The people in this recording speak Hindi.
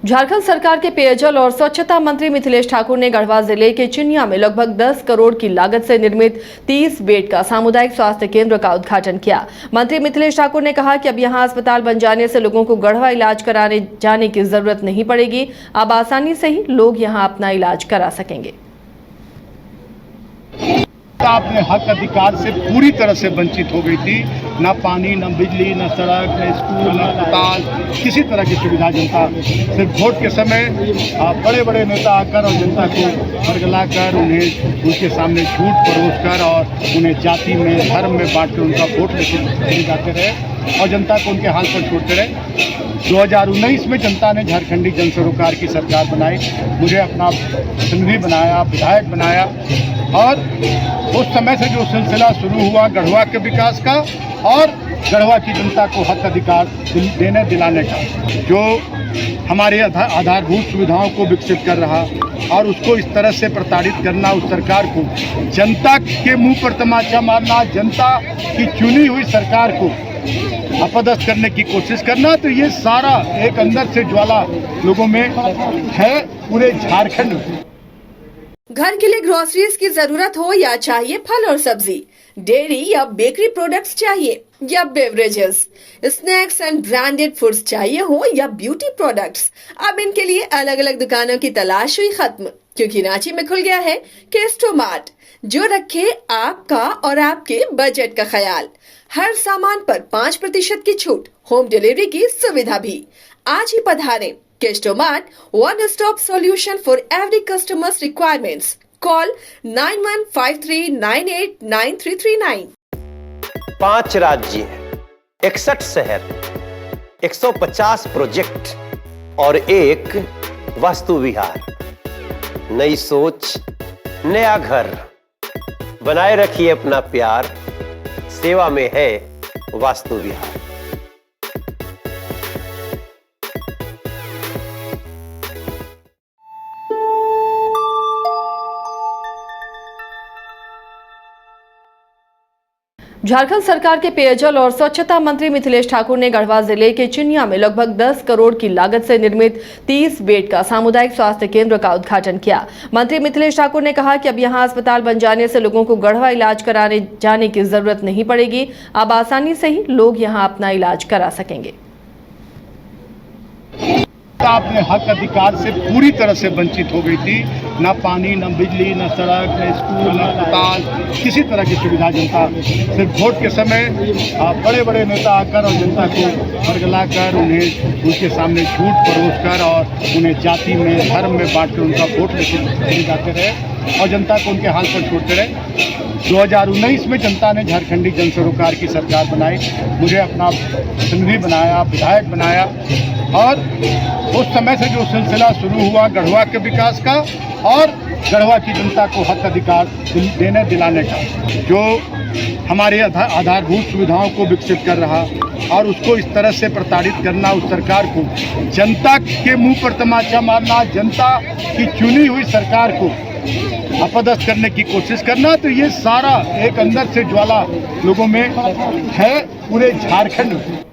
झारखंड सरकार के पेयजल और स्वच्छता मंत्री मिथिलेश ठाकुर ने गढ़वा जिले के चिनिया में लगभग 10 करोड़ की लागत से निर्मित 30 बेड का सामुदायिक स्वास्थ्य केंद्र का उद्घाटन किया। मंत्री मिथिलेश ठाकुर ने कहा कि अब यहां अस्पताल बन जाने से लोगों को गढ़वा इलाज कराने जाने की जरूरत नहीं पड़ेगी। अब आसानी से ही लोग यहां अपना इलाज करा सकेंगे। अपने हक अधिकार से पूरी तरह से वंचित हो गई थी। ना पानी, न बिजली, न सड़क, न स्कूल, न अस्पताल, किसी तरह की सुविधा जनता सिर्फ वोट के समय बड़े बड़े नेता आकर और जनता को बरगला कर उन्हें उनके सामने झूठ परोस कर और उन्हें जाति में, धर्म में बांट कर उनका वोट लेके जाते रहे और जनता को उनके हाल पर छोड़ते रहे। 2019 में जनता ने झारखंडी जन सरोकार की सरकार बनाई, मुझे अपना प्रतिनिधि बनाया, विधायक बनाया और उस समय से जो सिलसिला शुरू हुआ गढ़वा के विकास का और गढ़वा की जनता को हक अधिकार देने दिलाने का, जो हमारे आधारभूत सुविधाओं को विकसित कर रहा और उसको इस तरह से प्रताड़ित करना, उस सरकार को जनता के मुंह पर तमाचा मारना, जनता की चुनी हुई सरकार को अपदस्थ करने की कोशिश करना, तो ये सारा एक अंदर से ज्वाला लोगों में है पूरे झारखंड में। घर के लिए ग्रोसरीज की जरूरत हो या चाहिए फल और सब्जी, डेयरी या बेकरी प्रोडक्ट्स चाहिए या beverages, snacks and branded foods चाहिए हो या ब्यूटी प्रोडक्ट्स, अब इनके लिए अलग अलग दुकानों की तलाश हुई खत्म, क्योंकि रांची में खुल गया है केस्टो मार्ट, जो रखे आपका और आपके बजट का ख्याल। हर सामान पर 5% की छूट, होम डिलीवरी की सुविधा भी। आज ही पधारें Kesto mart, one stop solution for every customer's requirements. Call 9153989339। 5 राज्य, 61 शहर, 150 प्रोजेक्ट और एक वास्तु विहार। नई सोच, नया घर, बनाए रखिए अपना प्यार, सेवा में है वास्तु विहार। झारखंड सरकार के पेयजल और स्वच्छता मंत्री मिथिलेश ठाकुर ने गढ़वा जिले के चिनिया में लगभग 10 करोड़ की लागत से निर्मित 30 बेड का सामुदायिक स्वास्थ्य केंद्र का उद्घाटन किया। मंत्री मिथिलेश ठाकुर ने कहा कि अब यहां अस्पताल बन जाने से लोगों को गढ़वा इलाज कराने जाने की जरूरत नहीं पड़ेगी। अब आसानी से ही लोग यहां अपना इलाज करा सकेंगे। अपने हक अधिकार से पूरी तरह से वंचित हो गई थी। ना पानी, न बिजली, न सड़क, न स्कूल, न अस्पताल, किसी तरह की सुविधा जनता सिर्फ वोट के समय बड़े बड़े नेता आकर और जनता को बरगला कर उन्हें उनके सामने झूठ परोस कर और उन्हें जाति में, धर्म में बांट कर उनका वोट लेके जाते रहे और जनता को उनके हाल पर छोड़ते रहे। 2019 में जनता ने झारखंडी जन सरोकार की सरकार बनाई, मुझे अपना प्रतिनिधि बनाया, विधायक बनाया और उस समय से जो सिलसिला शुरू हुआ गढ़वा के विकास का और गढ़वा की जनता को हक अधिकार देने दिलाने का, जो हमारे आधारभूत सुविधाओं को विकसित कर रहा और उसको इस तरह से प्रताड़ित करना, उस सरकार को जनता के मुंह पर तमाचा मारना, जनता की चुनी हुई सरकार को अपदस्थ करने की कोशिश करना, तो ये सारा एक अंदर से ज्वाला लोगों में है पूरे झारखंड में।